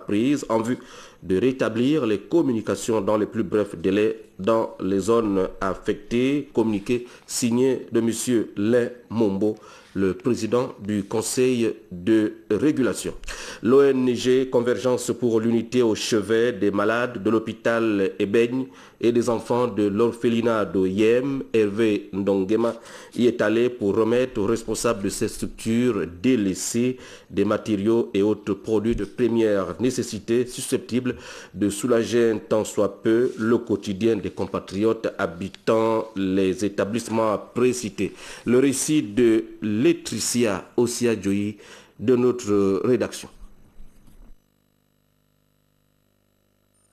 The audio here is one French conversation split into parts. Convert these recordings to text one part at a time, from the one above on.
prises en vue de rétablir les communications dans les plus brefs délais dans les zones affectées. Communiqué signé de M. Lin Mombo, le président du Conseil de régulation. L'ONG Convergence pour l'unité au chevet des malades de l'hôpital Ebeigne et des enfants de l'orphelinat d'Oyem, Hervé Ndongema, y est allé pour remettre aux responsables de ces structures délaissées des matériaux et autres produits de première nécessité susceptibles de soulager un tant soit peu le quotidien des compatriotes habitant les établissements précités. Le récit de Laetitia Osia-Djoyi de notre rédaction.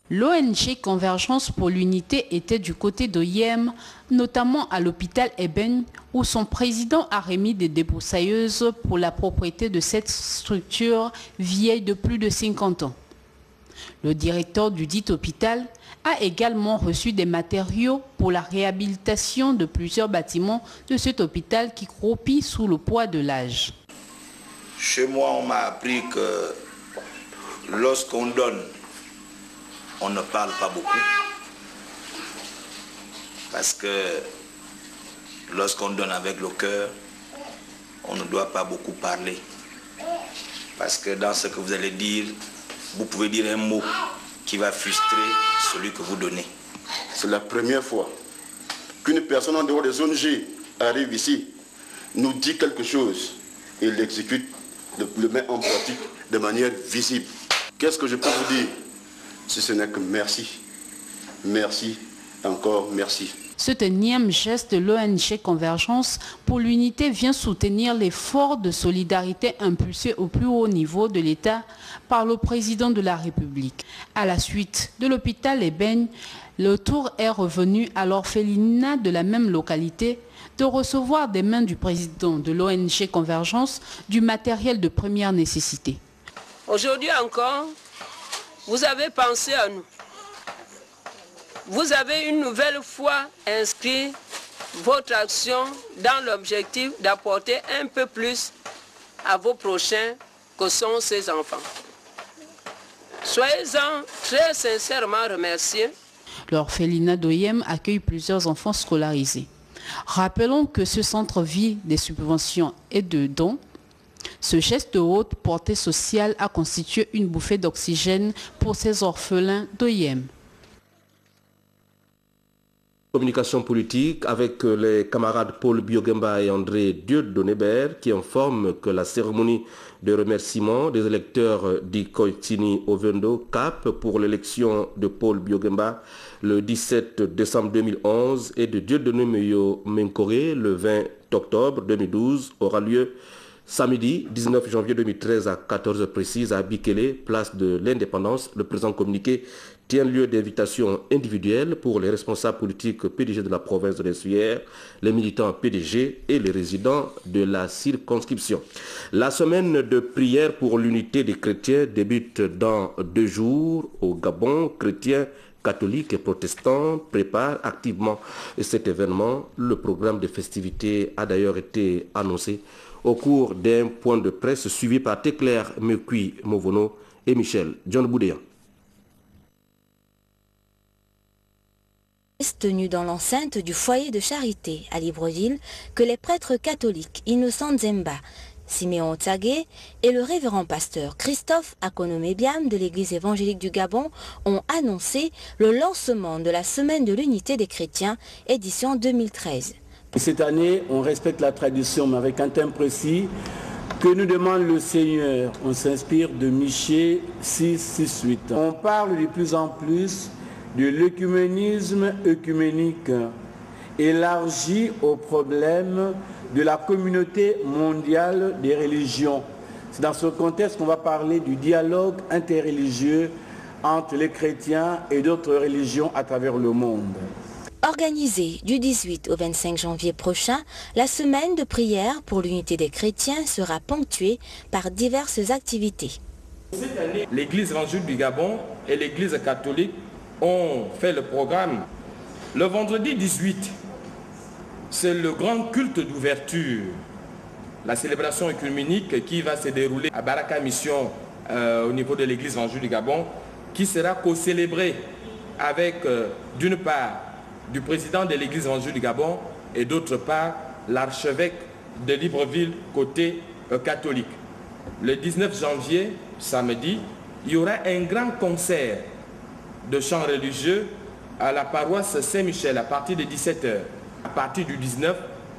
L'ONG Convergence pour l'unité était du côté d'Oyem, notamment à l'hôpital Ebeigne, où son président a remis des débroussailleuses pour la propriété de cette structure vieille de plus de 50 ans. Le directeur du dit hôpital a également reçu des matériaux pour la réhabilitation de plusieurs bâtiments de cet hôpital qui croupit sous le poids de l'âge. Chez moi, on m'a appris que lorsqu'on donne, on ne parle pas beaucoup. Parce que lorsqu'on donne avec le cœur, on ne doit pas beaucoup parler. Parce que dans ce que vous allez dire, vous pouvez dire un mot qui va frustrer celui que vous donnez. C'est la première fois qu'une personne en dehors des ONG arrive ici, nous dit quelque chose et l'exécute, le met en pratique de manière visible. Qu'est-ce que je peux vous dire si ce n'est que merci. Merci, encore merci. Ce énième geste de l'ONG Convergence pour l'unité vient soutenir l'effort de solidarité impulsé au plus haut niveau de l'État par le président de la République. À la suite de l'hôpital Ebeigne, le tour est revenu à l'orphelinat de la même localité de recevoir des mains du président de l'ONG Convergence du matériel de première nécessité. Aujourd'hui encore, vous avez pensé à nous. Vous avez une nouvelle fois inscrit votre action dans l'objectif d'apporter un peu plus à vos prochains que sont ces enfants. Soyez-en très sincèrement remerciés. L'orphelinat d'Oyem accueille plusieurs enfants scolarisés. Rappelons que ce centre vit des subventions et de dons. Ce geste de haute portée sociale a constitué une bouffée d'oxygène pour ces orphelins d'Oyem. Communication politique avec les camarades Paul Biogemba et André Dieudonnébert qui informent que la cérémonie de remerciement des électeurs d'Ikoitini Ovendo Cap pour l'élection de Paul Biogemba le 17 décembre 2011 et de Dieudonné Menkore le 20 octobre 2012 aura lieu samedi 19 janvier 2013 à 14h précise à Bikele, place de l'Indépendance. Le présent communiqué tient lieu d'invitation individuelle pour les responsables politiques PDG de la province de l'Essuyer, les militants PDG et les résidents de la circonscription. La semaine de prière pour l'unité des chrétiens débute dans 2 jours au Gabon. Chrétiens, catholiques et protestants préparent activement cet événement. Le programme de festivités a d'ailleurs été annoncé au cours d'un point de presse suivi par Téclair Mekui Movono et Michel John Boudéan. Tenu dans l'enceinte du foyer de charité à Libreville que les prêtres catholiques Innocent Zemba, Siméon Tsagué et le révérend pasteur Christophe Akonomébiam de l'église évangélique du Gabon ont annoncé le lancement de la semaine de l'unité des chrétiens édition 2013. Cette année, on respecte la tradition, mais avec un thème précis que nous demande le Seigneur. On s'inspire de Michée 6, 6, 8. On parle de plus en plus de l'œcuménisme œcuménique, élargi au problème de la communauté mondiale des religions. C'est dans ce contexte qu'on va parler du dialogue interreligieux entre les chrétiens et d'autres religions à travers le monde. Organisée du 18 au 25 janvier prochain, la semaine de prière pour l'unité des chrétiens sera ponctuée par diverses activités. Cette année, l'église évangélique du Gabon et l'église catholique ont fait le programme. Le vendredi 18, c'est le grand culte d'ouverture, la célébration œcuménique qui va se dérouler à Baraka Mission au niveau de l'église Évangile du Gabon, qui sera co-célébré avec, d'une part, du président de l'église Évangile du Gabon et d'autre part, l'archevêque de Libreville côté catholique. Le 19 janvier, samedi, il y aura un grand concert de chants religieux à la paroisse Saint-Michel à partir de 17h. À partir du 19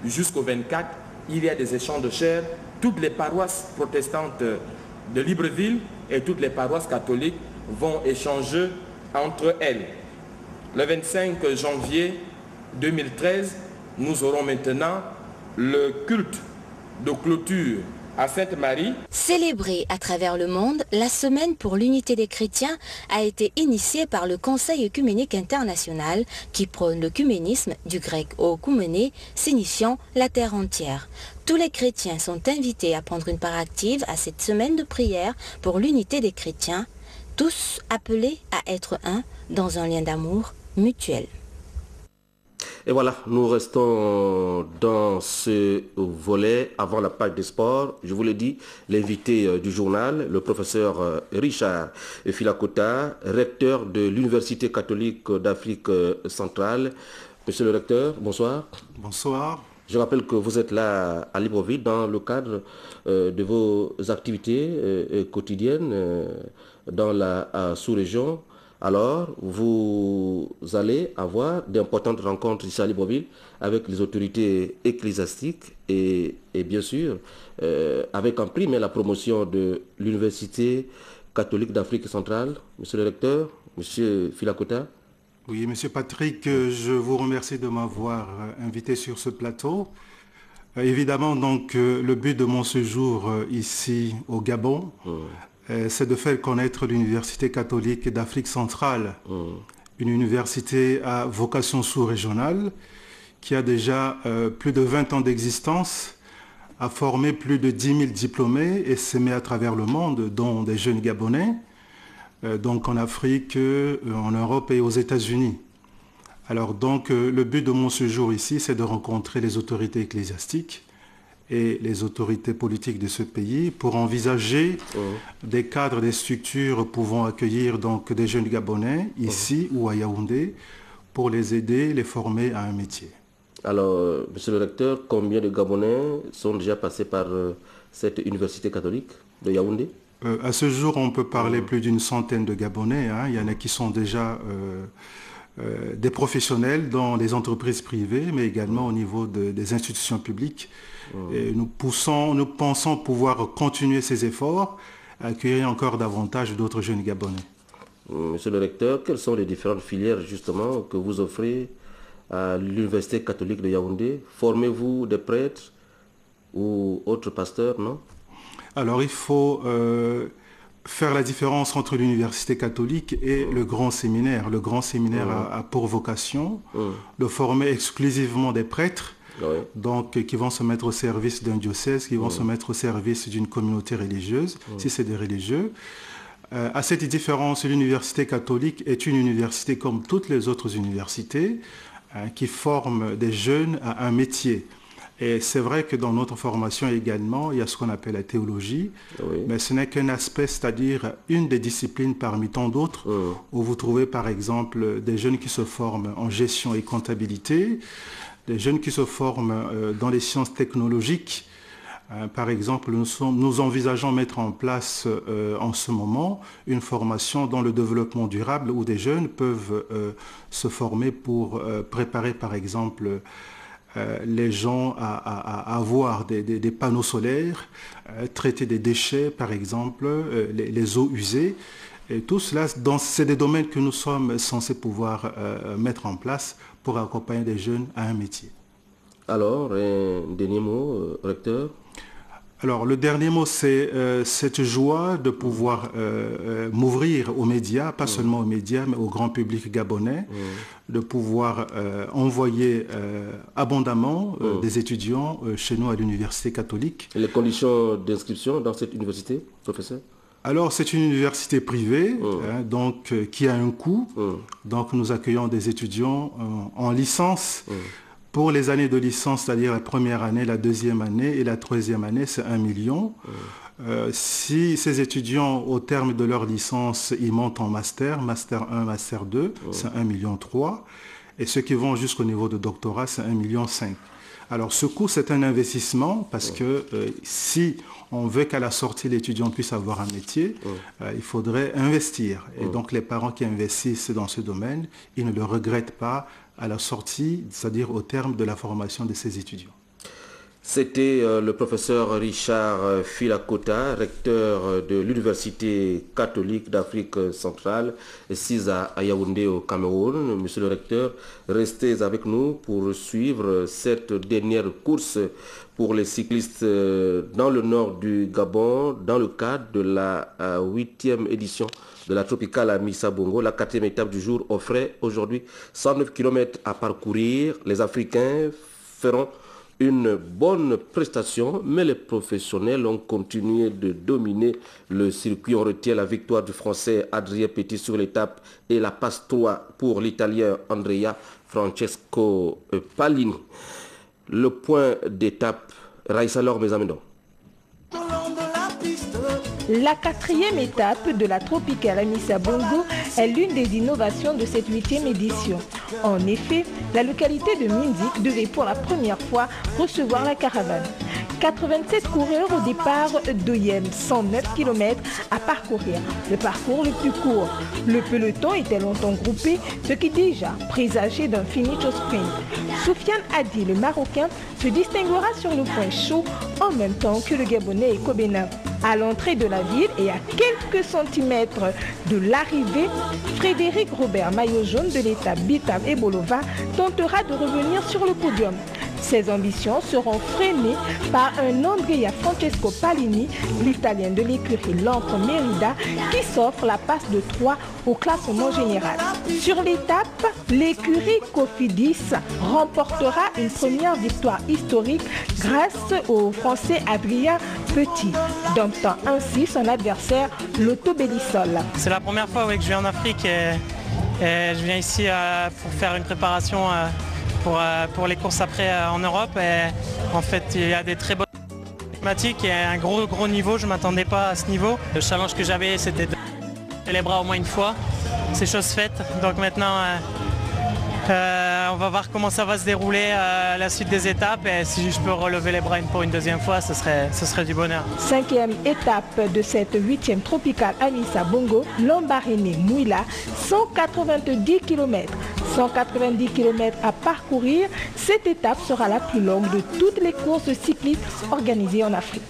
jusqu'au 24, il y a des échanges de chair. Toutes les paroisses protestantes de Libreville et toutes les paroisses catholiques vont échanger entre elles. Le 25 janvier 2013, nous aurons maintenant le culte de clôture à Sainte-Marie. Célébrée à travers le monde, la Semaine pour l'unité des chrétiens a été initiée par le Conseil œcuménique international qui prône l'œcuménisme, du grec oikoumene, signifiant la terre entière. Tous les chrétiens sont invités à prendre une part active à cette semaine de prière pour l'unité des chrétiens, tous appelés à être un dans un lien d'amour mutuel. Et voilà, nous restons dans ce volet avant la page des sports. Je vous l'ai dit, l'invité du journal, le professeur Richard Filakota, recteur de l'Université catholique d'Afrique centrale. Monsieur le recteur, bonsoir. Bonsoir. Je rappelle que vous êtes là à Libreville dans le cadre de vos activités quotidiennes dans la sous-région. Alors, vous allez avoir d'importantes rencontres ici à Libreville avec les autorités ecclésiastiques et bien sûr, avec en prime la promotion de l'Université catholique d'Afrique centrale. Monsieur le recteur, monsieur Filakota. Oui, monsieur Patrick, je vous remercie de m'avoir invité sur ce plateau. Évidemment, donc, le but de mon séjour ici au Gabon, c'est de faire connaître l'Université catholique d'Afrique centrale, une université à vocation sous-régionale qui a déjà plus de 20 ans d'existence, a formé plus de 10 000 diplômés et s'émet à travers le monde, dont des jeunes Gabonais, donc en Afrique, en Europe et aux États-Unis. Alors donc, le but de mon séjour ici, c'est de rencontrer les autorités ecclésiastiques et les autorités politiques de ce pays pour envisager des cadres, des structures pouvant accueillir donc des jeunes Gabonais ici ou à Yaoundé pour les aider, les former à un métier. Alors, monsieur le recteur, combien de Gabonais sont déjà passés par cette université catholique de Yaoundé? À ce jour, on peut parler plus d'une centaine de Gabonais. Hein. Il y en a qui sont déjà des professionnels dans les entreprises privées, mais également au niveau des institutions publiques. Et nous pensons pouvoir continuer ces efforts, accueillir encore davantage d'autres jeunes Gabonais. Monsieur le recteur, quelles sont les différentes filières justement que vous offrez à l'Université catholique de Yaoundé? Formez-vous des prêtres ou autres pasteurs, non? Alors il faut faire la différence entre l'université catholique et le grand séminaire. Le grand séminaire a pour vocation de former exclusivement des prêtres, donc qui vont se mettre au service d'un diocèse, qui vont se mettre au service d'une communauté religieuse, si c'est des religieux. À cette différence, l'université catholique est une université comme toutes les autres universités qui forme des jeunes à un métier. Et c'est vrai que dans notre formation également, il y a ce qu'on appelle la théologie, mais ce n'est qu'un aspect, c'est-à-dire une des disciplines parmi tant d'autres, où vous trouvez par exemple des jeunes qui se forment en gestion et comptabilité, des jeunes qui se forment dans les sciences technologiques. Par exemple, nous envisageons mettre en place en ce moment une formation dans le développement durable où des jeunes peuvent se former pour préparer par exemple les gens à avoir des panneaux solaires, traiter des déchets par exemple, les eaux usées. Et tout cela, c'est des domaines que nous sommes censés pouvoir mettre en place pour accompagner des jeunes à un métier. Alors, un dernier mot, recteur? Alors, le dernier mot, c'est cette joie de pouvoir m'ouvrir aux médias, pas seulement aux médias, mais au grand public gabonais, de pouvoir envoyer abondamment des étudiants chez nous à l'Université catholique. Et les conditions d'inscription dans cette université, professeur? Alors, c'est une université privée, donc, qui a un coût. Donc, nous accueillons des étudiants en licence. Pour les années de licence, c'est-à-dire la première année, la deuxième année et la troisième année, c'est 1 million. Si ces étudiants, au terme de leur licence, ils montent en master 1, master 2, c'est 1,3 million. Et ceux qui vont jusqu'au niveau de doctorat, c'est 1,5 million. Alors ce coût, c'est un investissement parce que si on veut qu'à la sortie, l'étudiant puisse avoir un métier, il faudrait investir. Et donc les parents qui investissent dans ce domaine, ils ne le regrettent pas à la sortie, c'est-à-dire au terme de la formation de ces étudiants. C'était le professeur Richard Filakota, recteur de l'Université catholique d'Afrique centrale, CISA à Yaoundé au Cameroun. Monsieur le recteur, restez avec nous pour suivre cette dernière course pour les cyclistes dans le nord du Gabon, dans le cadre de la 8e édition de la Tropicale à Missa Bongo. La 4e étape du jour offrait aujourd'hui 109 km à parcourir. Les Africains feront une bonne prestation, mais les professionnels ont continué de dominer le circuit. On retient la victoire du Français Adrien Petit sur l'étape et la passe 3 pour l'Italien Andrea Francesco Palini. Le point d'étape, Raïssa Lor, mes amis. La 4e étape de la Tropicale à Missa Bongo est l'une des innovations de cette 8e édition. En effet, la localité de Munzik devait pour la première fois recevoir la caravane. 87 coureurs au départ d'Oyem, 109 km à parcourir, le parcours le plus court. Le peloton était longtemps groupé, ce qui déjà présageait d'un finish au sprint. Soufiane Hadi, le Marocain, se distinguera sur le point chaud en même temps que le Gabonais Ekobena. À l'entrée de la ville et à quelques centimètres de l'arrivée, Frédéric Robert, maillot jaune de l'étape Bitam et Bolova, tentera de revenir sur le podium. Ses ambitions seront freinées par un Andrea Francesco Palini, l'Italien de l'écurie Lampre Merida, qui s'offre la passe de 3 au classement général. Sur l'étape, l'écurie Cofidis remportera une première victoire historique grâce au Français Adrien Petit, domptant ainsi son adversaire Lotto Bellissol. C'est la première fois que je viens en Afrique et je viens ici pour faire une préparation pour les courses après en Europe. Et en fait, il y a des très bonnes thématiques et un gros niveau. Je ne m'attendais pas à ce niveau. Le challenge que j'avais, c'était de lever les bras au moins une fois. C'est chose faite. Donc maintenant, on va voir comment ça va se dérouler la suite des étapes. Et si je peux relever les bras pour une deuxième fois, ce serait du bonheur. 5e étape de cette 8e Tropicale à Missa Bongo, Lambaréné-Mouila, 190 km. 190 km à parcourir, cette étape sera la plus longue de toutes les courses cyclistes organisées en Afrique.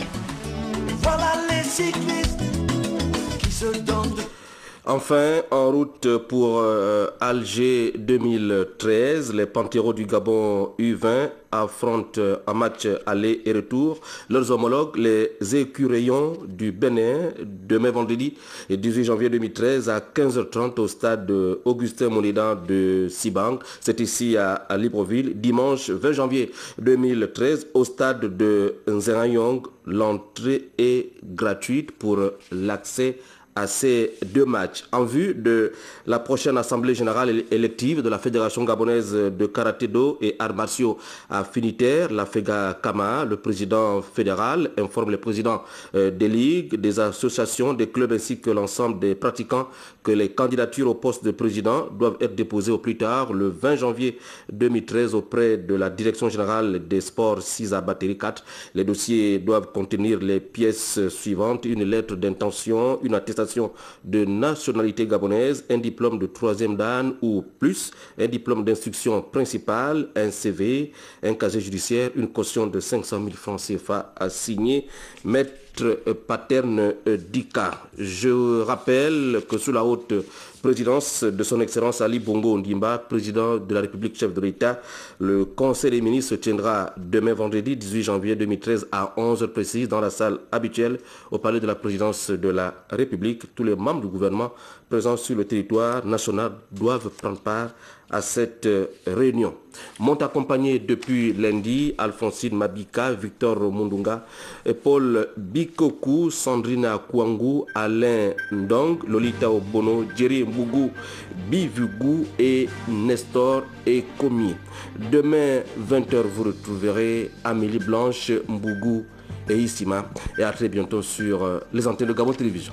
Voilà les cyclistes qui se donnent. Enfin, en route pour Alger 2013, les Panthéraux du Gabon U20 affrontent un match aller et retour leurs homologues, les Écureuils du Bénin, demain vendredi 18 janvier 2013 à 15h30 au stade Augustin Monédan de Sibang. C'est ici à Libreville. Dimanche 20 janvier 2013 au stade de Nzerayong. L'entrée est gratuite pour l'accès à ces deux matchs. En vue de la prochaine assemblée générale élective de la Fédération gabonaise de karaté-do et arts martiaux affinitaires, la FEGA Kama, le président fédéral informe les présidents des ligues, des associations, des clubs ainsi que l'ensemble des pratiquants que les candidatures au poste de président doivent être déposées au plus tard le 20 janvier 2013 auprès de la Direction générale des sports 6 à Batterie 4. Les dossiers doivent contenir les pièces suivantes: une lettre d'intention, une attestation de nationalité gabonaise, un diplôme de 3e dan ou plus, un diplôme d'instruction principale, un CV, un casier judiciaire, une caution de 500 000 francs CFA à signer. Maître Paterne Dika. Je rappelle que sous la haute présidence de son Excellence Ali Bongo Ondimba, président de la République, chef de l'État, le Conseil des ministres se tiendra demain vendredi 18 janvier 2013 à 11h précise dans la salle habituelle au palais de la présidence de la République. Tous les membres du gouvernement présents sur le territoire national doivent prendre part à cette réunion. M'ont accompagné depuis lundi Alphonsine Mabika, Victor Mundunga, Paul Bikoku, Sandrina Kouangou, Alain Ndong, Lolita Obono, Jerry Mbougou, Bivugu et Nestor Ekomi. Demain 20h vous retrouverez Amélie Blanche Mbougou et Issima. Et à très bientôt sur les antennes de Gabon Télévision.